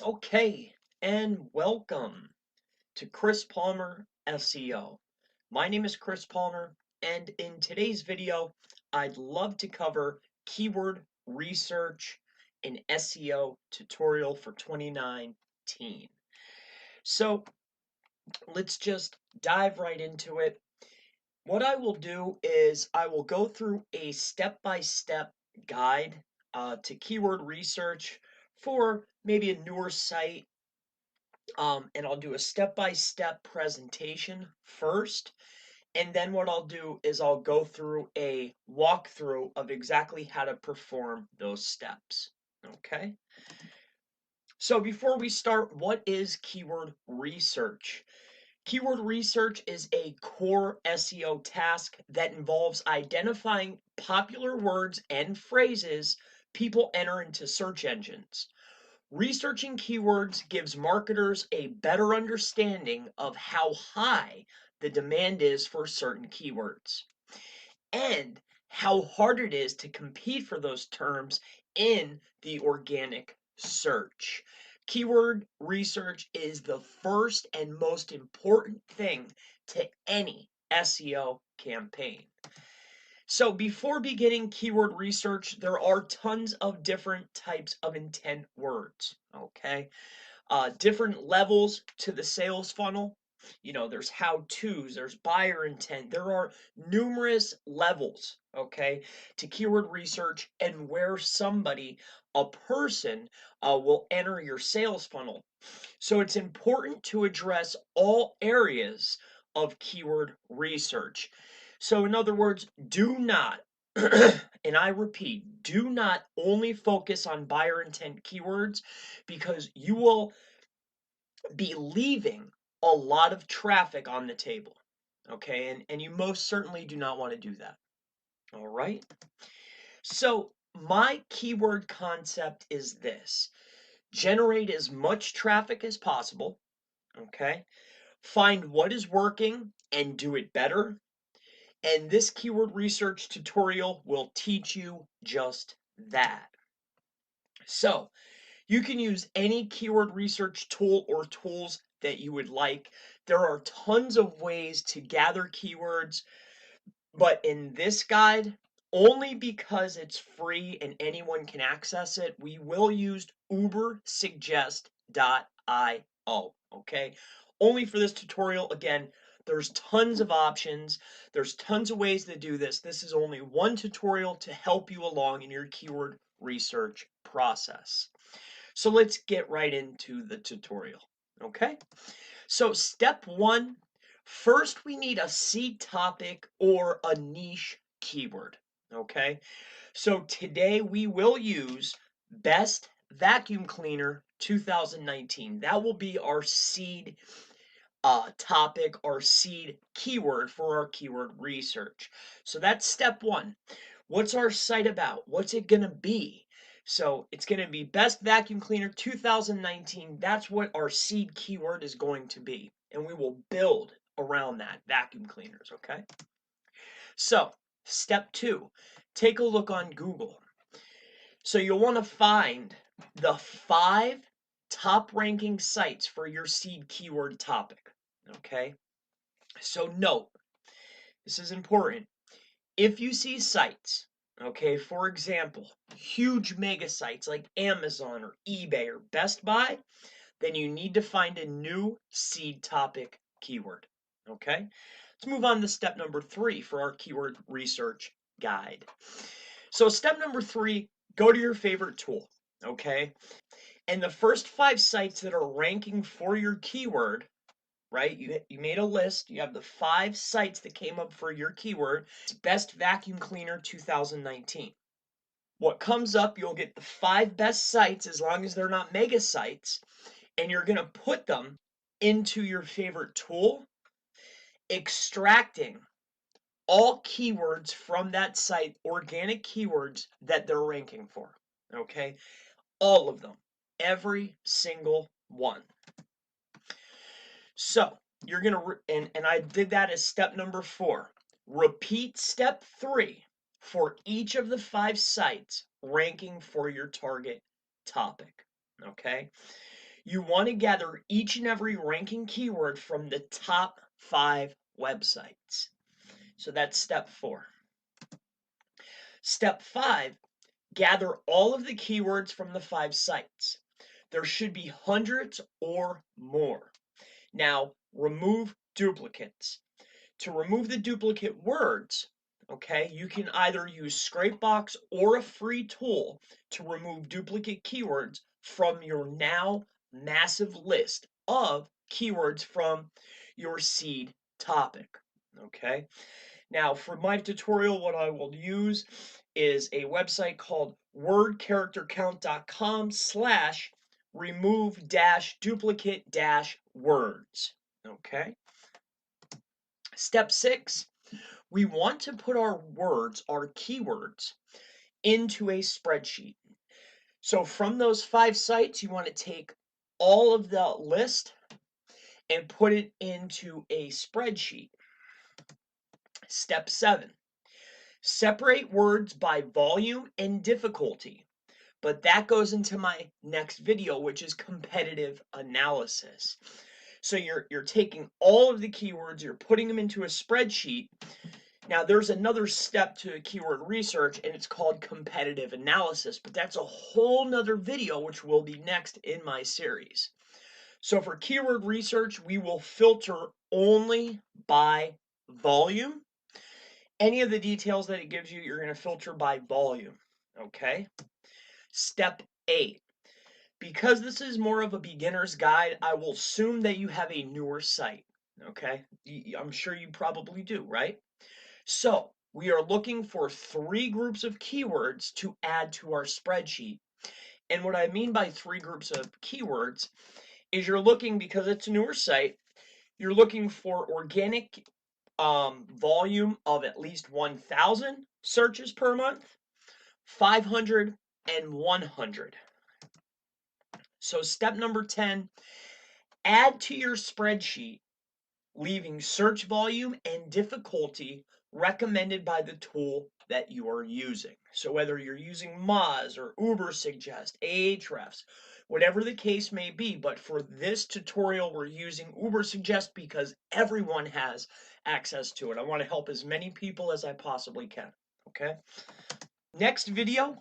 Okay, and welcome to Chris Palmer SEO. My name is Chris Palmer, and in today's video, I'd love to cover keyword research and SEO tutorial for 2019. So let's just dive right into it. What I will do is I will go through a step-by-step guide to keyword research for maybe a newer site, and I'll do a step-by-step presentation first. And then what I'll do is I'll go through a walkthrough of exactly how to perform those steps. Okay. So before we start, what is keyword research? Keyword research is a core SEO task that involves identifying popular words and phrases people enter into search engines. Researching keywords gives marketers a better understanding of how high the demand is for certain keywords and how hard it is to compete for those terms in the organic search. Keyword research is the first and most important thing to any SEO campaign. So before beginning keyword research, there are tons of different types of intent words, okay? Different levels to the sales funnel. There's how-tos, there's buyer intent. There are numerous levels, okay, to keyword research and where somebody, a person, will enter your sales funnel. So it's important to address all areas of keyword research. So in other words, do not, and I repeat, do not only focus on buyer intent keywords because you will be leaving a lot of traffic on the table. Okay, and you most certainly do not want to do that. All right. So my keyword concept is this: generate as much traffic as possible. Okay. Find what is working and do it better. And this keyword research tutorial will teach you just that. So you can use any keyword research tool or tools that you would like. There are tons of ways to gather keywords, but in this guide, only because it's free and anyone can access it, we will use ubersuggest.io, okay? Only for this tutorial. Again, there's tons of options. There's tons of ways to do this. This is only one tutorial to help you along in your keyword research process. So let's get right into the tutorial, okay? So step one, first we need a seed topic or a niche keyword, okay? So today we will use best vacuum cleaner 2019. That will be our seed topic, our seed keyword for our keyword research. So that's step one. What's our site about? What's it gonna be? So it's gonna be best vacuum cleaner 2019. That's what our seed keyword is going to be. And we will build around that, vacuum cleaners, okay? So step two, take a look on Google. So you'll want to find the 5 top ranking sites for your seed keyword topic, okay? So note, this is important. If you see sites, okay, for example, huge mega sites like Amazon or eBay or Best Buy, then you need to find a new seed topic keyword, okay? Let's move on to step number 3 for our keyword research guide. So step number 3, go to your favorite tool, okay? And the first 5 sites that are ranking for your keyword, right? You made a list. You have the 5 sites that came up for your keyword. It's best vacuum cleaner 2019. What comes up, you'll get the 5 best sites as long as they're not mega sites, and you're going to put them into your favorite tool, extracting all keywords from that site, organic keywords that they're ranking for. Okay? All of them. Every single one. So you're going to, and I did that as step number 4. Repeat step 3 for each of the 5 sites ranking for your target topic. Okay? You want to gather each and every ranking keyword from the top 5 websites. So that's step 4. Step 5, gather all of the keywords from the 5 sites. There should be hundreds or more. Now, remove duplicates. To remove the duplicate words, okay, you can either use Scrapebox or a free tool to remove duplicate keywords from your now massive list of keywords from your seed topic, okay? Now, for my tutorial, what I will use is a website called wordcharactercount.com slash remove dash duplicate dash words, okay? Step 6, we want to put our words, our keywords, into a spreadsheet. So from those 5 sites, you want to take all of the list and put it into a spreadsheet. Step 7, separate words by volume and difficulty. But that goes into my next video, which is competitive analysis. So you're taking all of the keywords, you're putting them into a spreadsheet. Now there's another step to keyword research, and it's called competitive analysis, but that's a whole nother video which will be next in my series. So for keyword research, we will filter only by volume. Any of the details that it gives you, you're going to filter by volume, okay? Step 8. Because this is more of a beginner's guide, I will assume that you have a newer site, okay? I'm sure you probably do, right? So we are looking for 3 groups of keywords to add to our spreadsheet. And what I mean by 3 groups of keywords is you're looking, because it's a newer site, you're looking for organic volume of at least 1,000 searches per month, 500, and 100. So step number 10, add to your spreadsheet, leaving search volume and difficulty recommended by the tool that you are using. So whether you're using Moz or Ubersuggest, Ahrefs, whatever the case may be, but for this tutorial we're using Ubersuggest because everyone has access to it. I want to help as many people as I possibly can, okay? Next video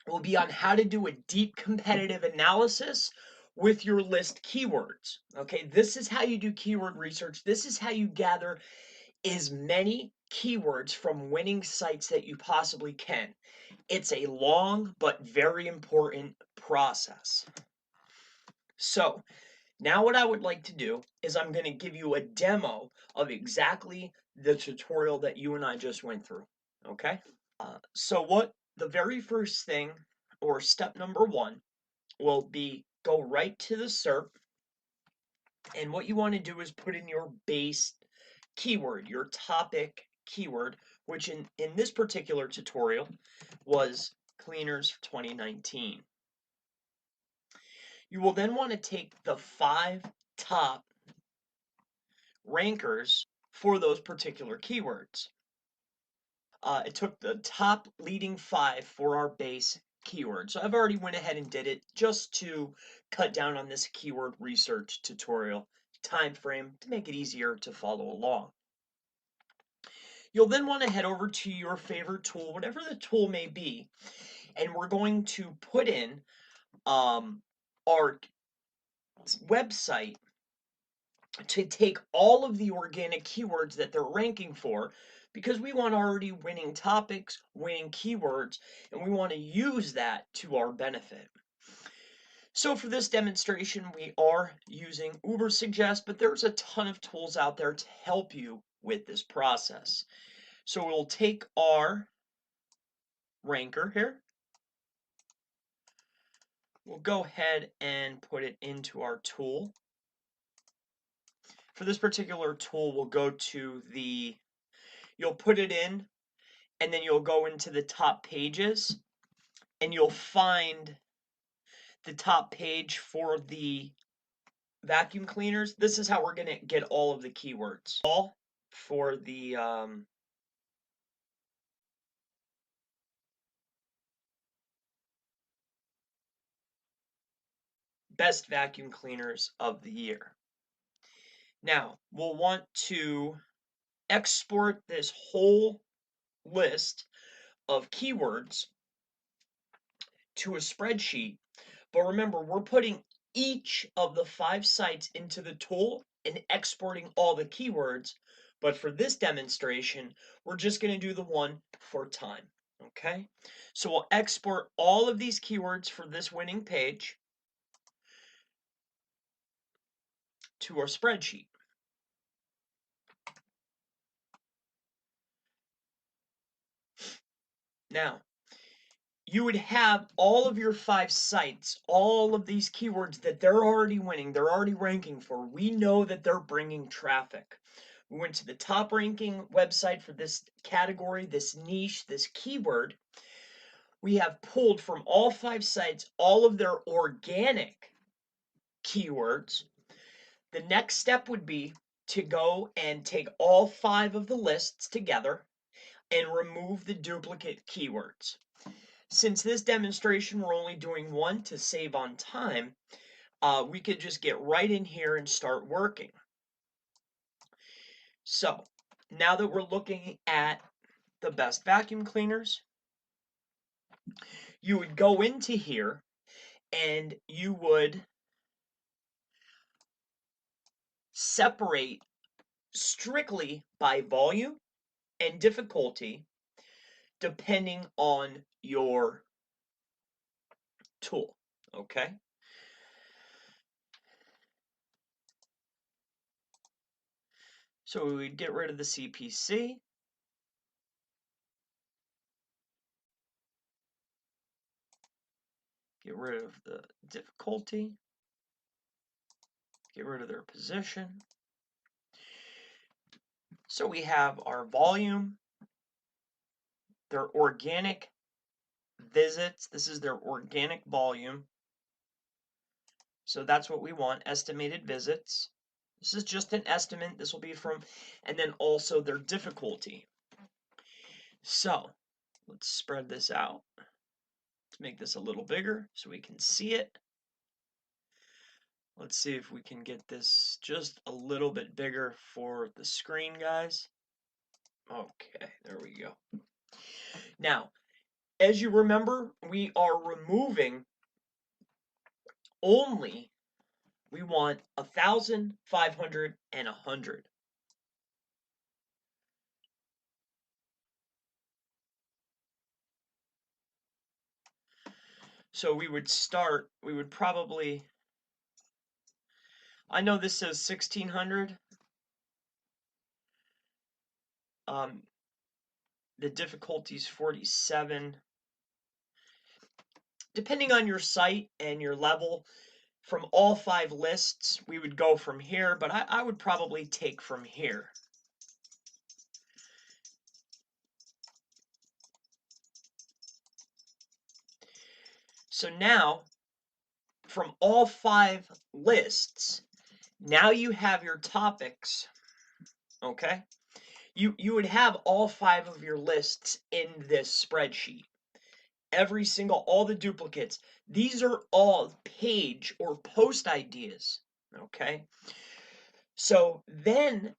will be on how to do a deep competitive analysis with your list keywords. Okay, this is how you do keyword research. This is how you gather as many keywords from winning sites that you possibly can. It's a long but very important process. So now what I would like to do is I'm going to give you a demo of exactly the tutorial that you and I just went through. Okay? So what the very first thing, or step number 1, will be go right to the SERP, and what you want to do is put in your base keyword, your topic keyword, which in this particular tutorial was cleaners 2019. You will then want to take the 5 top rankers for those particular keywords. It took the top leading 5 for our base keyword. So I've already went ahead and did it just to cut down on this keyword research tutorial time frame to make it easier to follow along. You'll then want to head over to your favorite tool, whatever the tool may be, and we're going to put in our website to take all of the organic keywords that they're ranking for, because we want already winning topics, winning keywords, and we want to use that to our benefit. So for this demonstration, we are using Ubersuggest, but there's a ton of tools out there to help you with this process. So we'll take our ranker here. We'll go ahead and put it into our tool. For this particular tool, we'll go to you'll put it in, and then you'll go into the top pages, and you'll find the top page for the vacuum cleaners. This is how we're going to get all of the keywords. All for the best vacuum cleaners of the year. Now, we'll want to export this whole list of keywords to a spreadsheet. But remember, we're putting each of the 5 sites into the tool and exporting all the keywords. But for this demonstration, we're just going to do the one for time. Okay? So we'll export all of these keywords for this winning page to our spreadsheet. Now, you would have all of your 5 sites, all of these keywords that they're already winning, they're already ranking for. We know that they're bringing traffic. We went to the top ranking website for this category, this niche, this keyword. We have pulled from all 5 sites all of their organic keywords. The next step would be to go and take all 5 of the lists together and remove the duplicate keywords. Since this demonstration we're only doing one to save on time, we could just get right in here and start working. So now that we're looking at the best vacuum cleaners, you would go into here and you would separate strictly by volume and difficulty depending on your tool, okay? So we would get rid of the CPC. Get rid of the difficulty. Get rid of their position. So we have our volume, their organic visits. This is their organic volume. So that's what we want, estimated visits. This is just an estimate. This will be from, and then also their difficulty. So let's spread this out. Let's make this a little bigger so we can see it. Let's see if we can get this just a little bit bigger for the screen, guys. Okay, there we go. Now, as you remember, we are removing only, we want 1,000, 500, and 100. So we would start, we would probably, I know this says 1,600. The difficulty is 47. Depending on your site and your level, from all 5 lists, we would go from here, but I would probably take from here. So now, from all 5 lists, now you have your topics, okay? You would have all 5 of your lists in this spreadsheet. Every single, all the duplicates. These are all page or post ideas, okay? So then,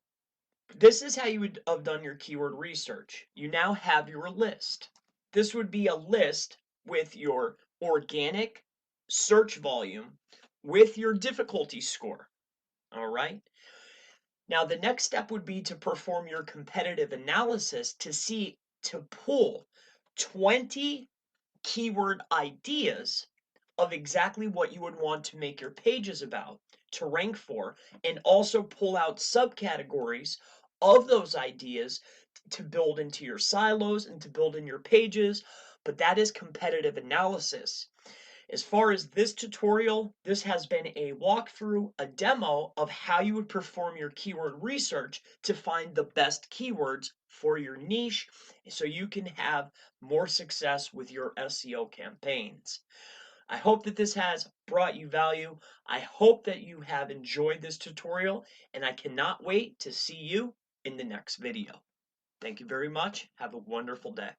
this is how you would have done your keyword research. You now have your list. This would be a list with your organic search volume with your difficulty score, all right? Now, the next step would be to perform your competitive analysis to pull 20 keyword ideas of exactly what you would want to make your pages about, to rank for, and also pull out subcategories of those ideas to build into your silos and to build in your pages. But that is competitive analysis. As far as this tutorial, this has been a walkthrough, a demo of how you would perform your keyword research to find the best keywords for your niche so you can have more success with your SEO campaigns. I hope that this has brought you value. I hope that you have enjoyed this tutorial, and I cannot wait to see you in the next video. Thank you very much. Have a wonderful day.